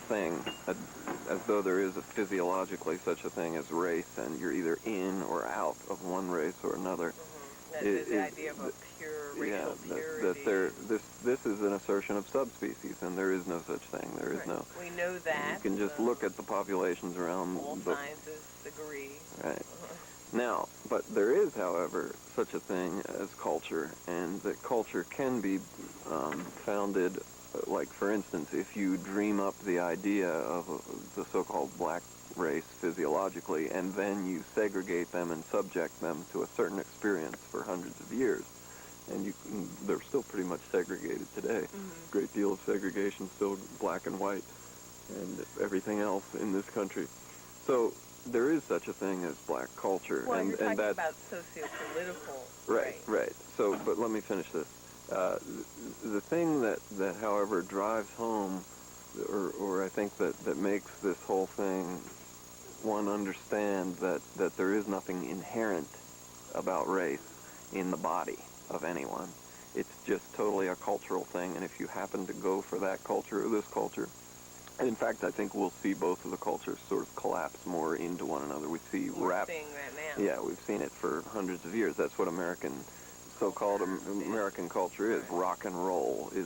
thing, as though there is physiologically such a thing as race, and you're either in or out of one race or another. The idea of a pure racial purity. This is an assertion of subspecies, and there is no such thing. There is no. We know that. You can just look at the populations around. All scientists agree. Right. Now, but there is, however, such a thing as culture, and that culture can be founded, like, for instance, if you dream up the idea of the so-called black race physiologically, and then you segregate them and subject them to a certain experience for hundreds of years, and they're still pretty much segregated today. Great deal of segregation, still black and white, and everything else in this country. So there is such a thing as black culture. Well, and you're talking that's about socio-political. Right. So, but let me finish this. The thing that, however, drives home, or I think that makes this whole thing one understand that there is nothing inherent about race in the body of anyone. It's just totally a cultural thing, and if you happen to go for that culture or this culture, and in fact, I think we'll see both of the cultures sort of collapse more into one another. We see rap. We're seeing that now. Yeah, we've seen it for hundreds of years. That's what so-called American culture is. Rock and roll it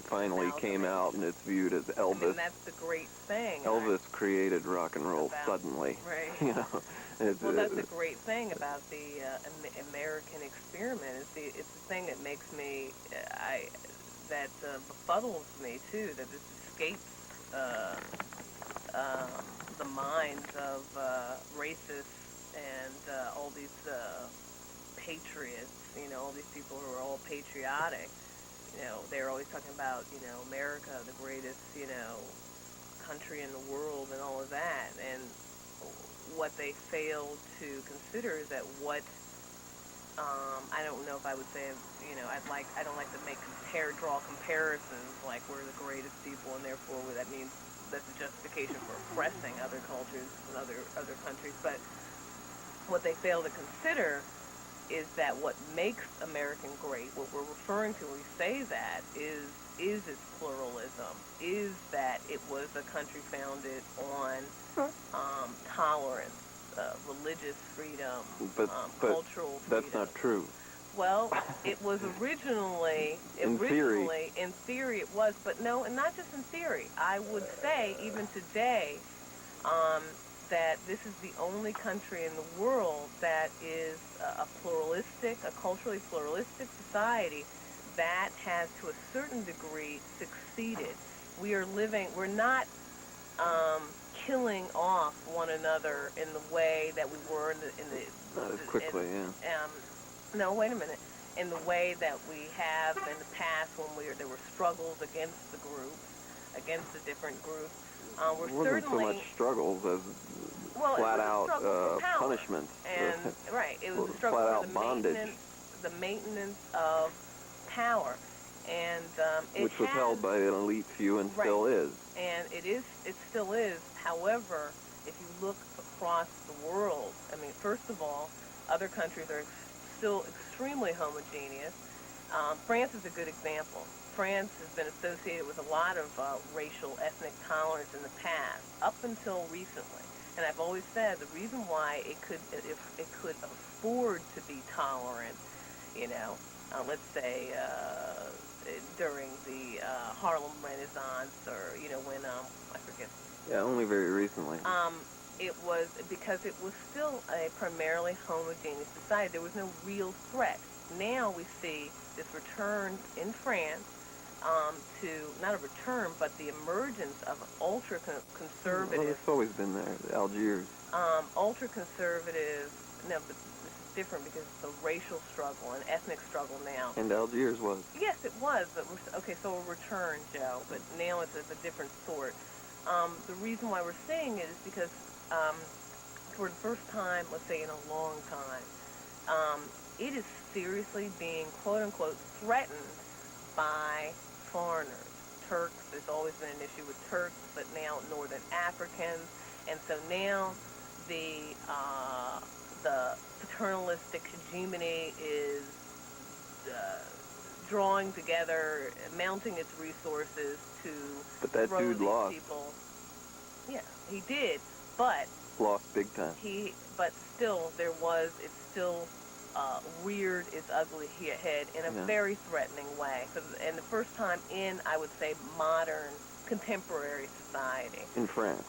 finally came out, and it's viewed as Elvis. I mean, that's the great thing. Elvis created rock and roll suddenly. Right. Well, that's the great thing about the American experiment. It's the thing that makes me, that befuddles me too. That this escapes the minds of racists and all these patriots. All these people who are all patriotic. They're always talking about America, the greatest country in the world, and all of that. And what they fail to consider is that I don't know if I would say I don't like to draw comparisons like we're the greatest people and therefore that means that's a justification for oppressing other cultures and other countries. But what they fail to consider is that what makes American great, what we're referring to when we say that, is its pluralism, is that it was a country founded on tolerance, religious freedom, cultural freedom. That's not true. Well, it was originally, in theory it was, but no, and not just in theory. I would say, even today, that this is the only country in the world that is a culturally pluralistic society that has, to a certain degree, succeeded. We're not killing off one another in the way that we were not as quickly, no, wait a minute. In the way that we have in the past when there were struggles against the different groups. It wasn't so much struggles as flat out punishments. And it was a struggle for the maintenance of power, and which was held by an elite few and still is. And it still is. However, if you look across the world, I mean, first of all, other countries are still extremely homogeneous. France is a good example. France has been associated with a lot of racial, ethnic tolerance in the past, up until recently. And I've always said the reason why it could afford to be tolerant, let's say during the Harlem Renaissance, or when I forget. Yeah, only very recently. It was because it was still a primarily homogeneous society. There was no real threat. Now we see this return in France to, not a return, but the emergence of ultra-conservative... Well, it's always been there, Algiers. Ultra-conservative... No, but this is different because it's a racial struggle, an ethnic struggle now. And Algiers was. Yes, it was, but so a return, Joe, but now it's a different sort. The reason why we're seeing it is because for the first time, let's say in a long time, it is seriously being, quote-unquote, threatened by foreigners. Turks, there's always been an issue with Turks, but now Northern Africans. And so now the paternalistic hegemony is drawing together, mounting its resources to but that throw dude these lost. people. Yeah, he did, but Lost big time. but still, it still reared its ugly head in a Yeah. very threatening way. And the first time in, I would say, modern, contemporary society In France.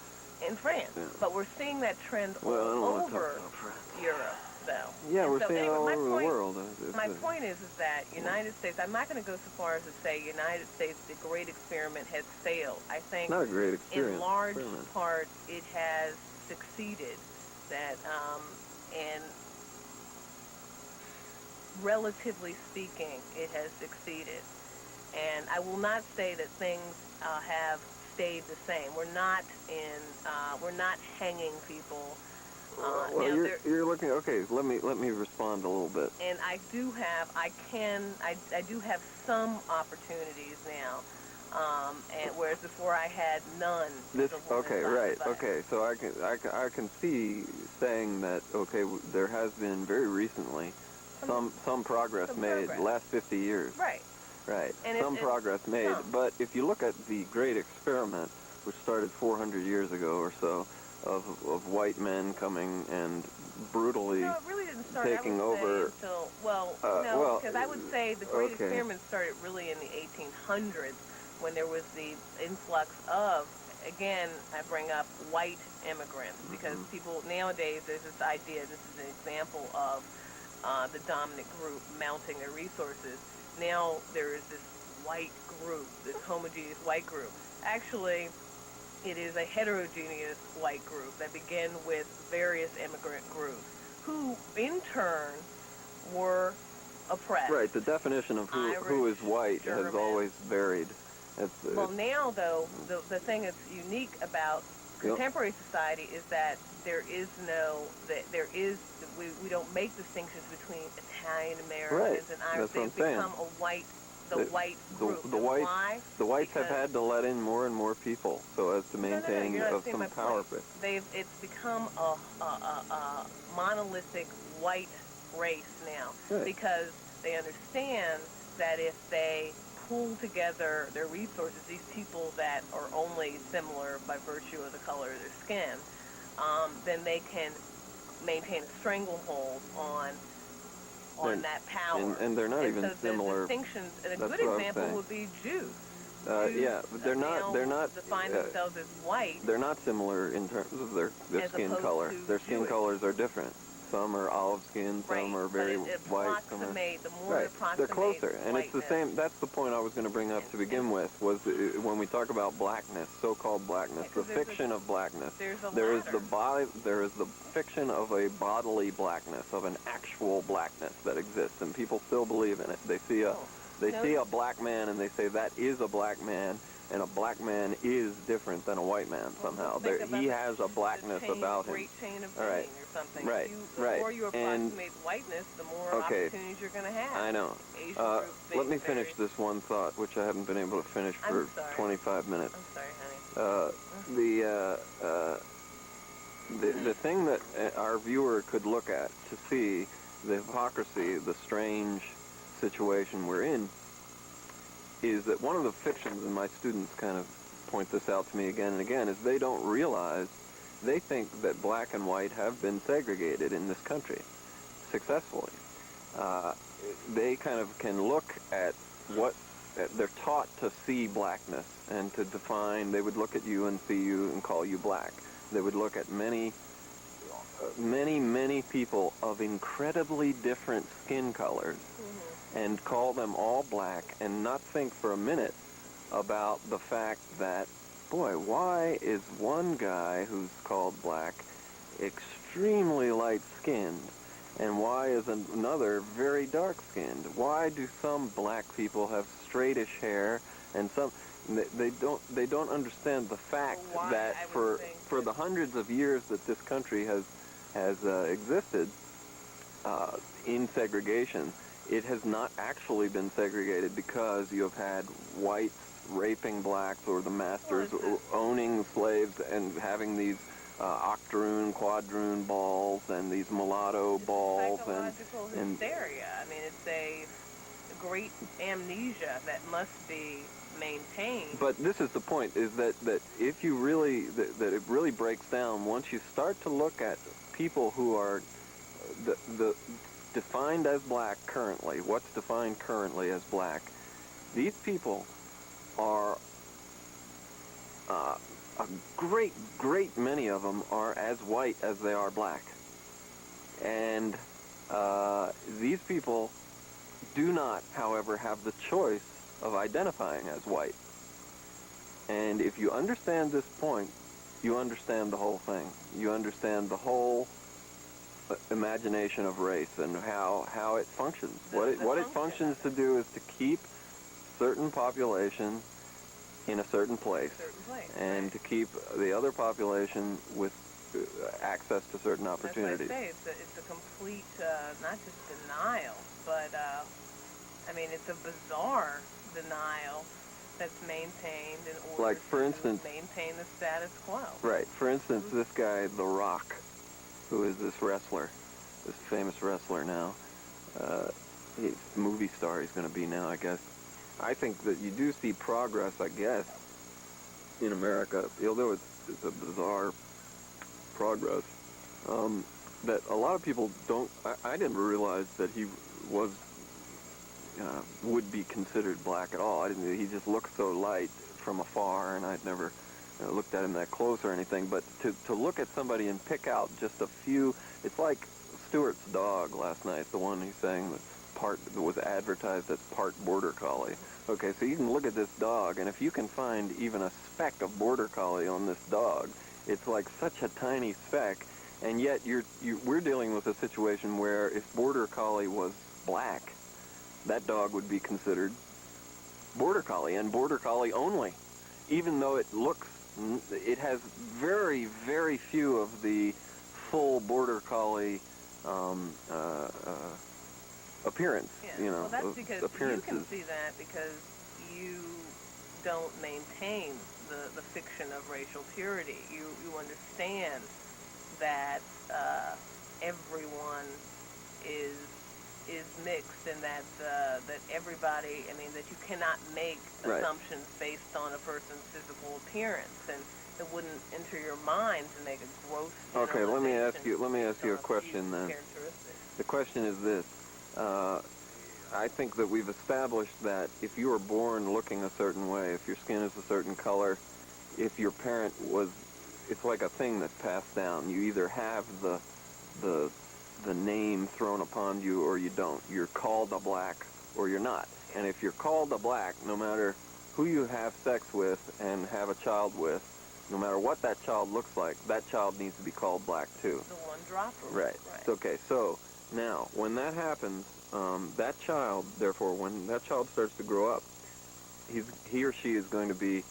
in France. Yeah. But we're seeing that trend Well, I don't all want to talk over about France. Europe, though. Yeah, And we're so, seeing it anyway, all my over point, the world. my point is that United States, I'm not going to go so far as to say United States, the great experiment, has failed. I think Not a great experience. in large experiment. part it has succeeded. That and relatively speaking, it has succeeded. And I will not say that things have stayed the same. We're not hanging people. Well, you're looking. Okay, let me respond a little bit. And I do have, I do have some opportunities now. And whereas before I had none. Okay, right. Okay, so I can see saying that. Okay, there has been very recently some progress made. The last 50 years. Right. Right. And some progress made. some. But if you look at the Great Experiment, which started 400 years ago or so, of white men coming and brutally No, it really didn't start taking over. Until, because I would say the Great Experiment started really in the 1800s when there was the influx of, again, I bring up white immigrants because people nowadays, there's this idea, this is an example of the dominant group mounting their resources. Now there is this white group, this homogeneous white group. Actually, it is a heterogeneous white group that began with various immigrant groups who, in turn, were oppressed. Right, the definition of who is white German. has always varied. Well, now, though, the thing that's unique about contemporary society is that we don't make distinctions between Italian Americans and Irish. They've become the white group. Why? The whites have had to let in more and more people so as to maintain some power. It's become a monolithic white race now because they understand that if they pool together their resources, these people that are only similar by virtue of the color of their skin, then they can maintain a stranglehold on that power. And they're not and even so similar. Distinctions, and a That's good what example would be Jews. Yeah, but they're not define themselves as white. They're not similar in terms of their skin color. Their skin colors are different. Some are olive skin, some are very white. They're closer, and it's the same. That's the point I was going to bring up to begin with. Was when we talk about blackness, so-called blackness, the fiction of blackness. There is the fiction of a bodily blackness, of an actual blackness that exists, and people still believe in it. They see a black man and they say that is a black man, and a black man is different than a white man somehow. He has a blackness about him. Great chain of being or something. Right, the more you approximate whiteness, the more opportunities you're going to have. I know. Let me finish this one thought, which I haven't been able to finish for 25 minutes. I'm sorry, honey. The thing that our viewer could look at to see the hypocrisy, the strange situation we're in, is that one of the fictions, and my students kind of point this out to me again and again, is they don't realize, they think that black and white have been segregated in this country successfully. They kind of can look at they're taught to see blackness and to define. They would look at you and see you and call you black. They would look at many people of incredibly different skin colors and call them all black and not think for a minute about the fact that, boy, why is one guy who's called black extremely light-skinned and why is another very dark-skinned? Why do some black people have straightish hair and some... They don't understand the fact that for the hundreds of years that this country has existed in segregation, it has not actually been segregated because you have had whites raping blacks or the masters owning slaves and having these octoroon, quadroon balls and these mulatto balls psychological hysteria. I mean, it's a great amnesia that must be maintain. But this is the point: is that if you really that it really breaks down once you start to look at people who are the defined as black currently. What's defined currently as black? These people are a great many of them are as white as they are black, and these people do not, however, have the choice of identifying as white. And if you understand this point, you understand the whole thing. You understand the whole imagination of race and how it functions. What it functions to do is to keep certain population in a certain place, and to keep the other population with access to certain opportunities. That's what I say. It's a complete, not just denial, but I mean, it's a bizarre denial that's maintained in order Like, for instance, to maintain the status quo. Right. For instance, this guy, The Rock, who is this wrestler, this famous wrestler now, he's a movie star he's going to be now, I guess. I think that you do see progress, I guess, in America, although it's a bizarre progress, that a lot of people don't, I didn't realize that he was, would be considered black at all. He just looked so light from afar, and I'd never looked at him that close or anything, but to look at somebody and pick out just a few, it's like Stewart's dog last night, the one he's saying that was advertised as part border collie. Okay, so you can look at this dog, and if you can find even a speck of border collie on this dog, it's like such a tiny speck, and yet we're dealing with a situation where if border collie was black, that dog would be considered border collie and border collie only, even though it has very, very few of the full border collie appearance. Yeah. Well, that's because you can see that because you don't maintain the fiction of racial purity. You understand that everyone is mixed, and that everybody, I mean, that you cannot make assumptions based on a person's physical appearance, and it wouldn't enter your mind to make a gross generalization. Okay, let me ask you a question then. The question is this. I think that we've established that if you were born looking a certain way, if your skin is a certain color, if your parent was, it's like a thing that's passed down. You either have the name thrown upon you or you don't. You're called a black or you're not. And if you're called a black, no matter who you have sex with and have a child with, no matter what that child looks like, that child needs to be called black too. The one dropper. Right. Okay, so now, when that happens, that child, therefore, when that child starts to grow up, he or she is going to be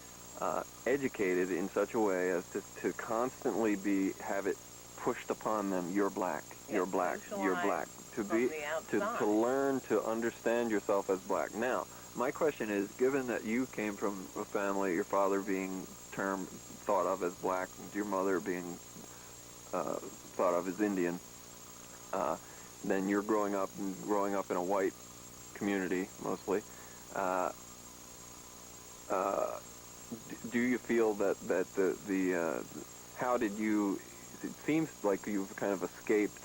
educated in such a way as to constantly have it pushed upon them. You're black. You're black. You're black. To learn to understand yourself as black. Now, my question is, given that you came from a family, your father being thought of as black, your mother being thought of as Indian, then you're growing up in a white community mostly. Do you feel that how did you? It seems like you've kind of escaped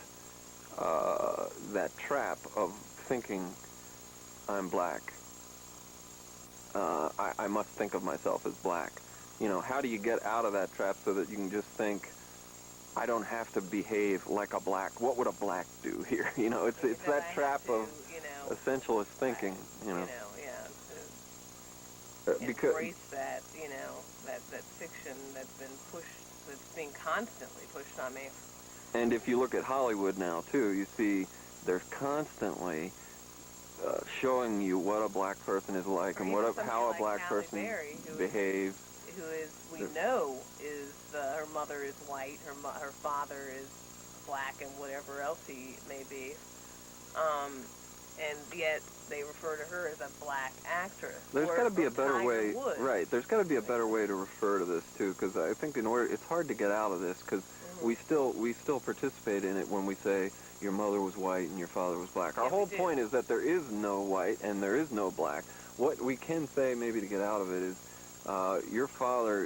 that trap of thinking I'm black. I must think of myself as black. How do you get out of that trap so that you can just think, I don't have to behave like a black. What would a black do here? It's that trap of essentialist thinking. Embrace that, that fiction that's been pushed, that's being constantly pushed on me. And if you look at Hollywood now too, you see they're constantly showing you what a black person is like, and how a black person behaves. Who is, we know, is her mother is white, her father is black, and whatever else he may be, and yet they refer to her as a black actress. There's got to be a better way, right? There's got to be a better way to refer to this too, because I think it's hard to get out of this, because we still participate in it when we say your mother was white and your father was black. Our whole point is that there is no white and there is no black. what we can say maybe to get out of it is your father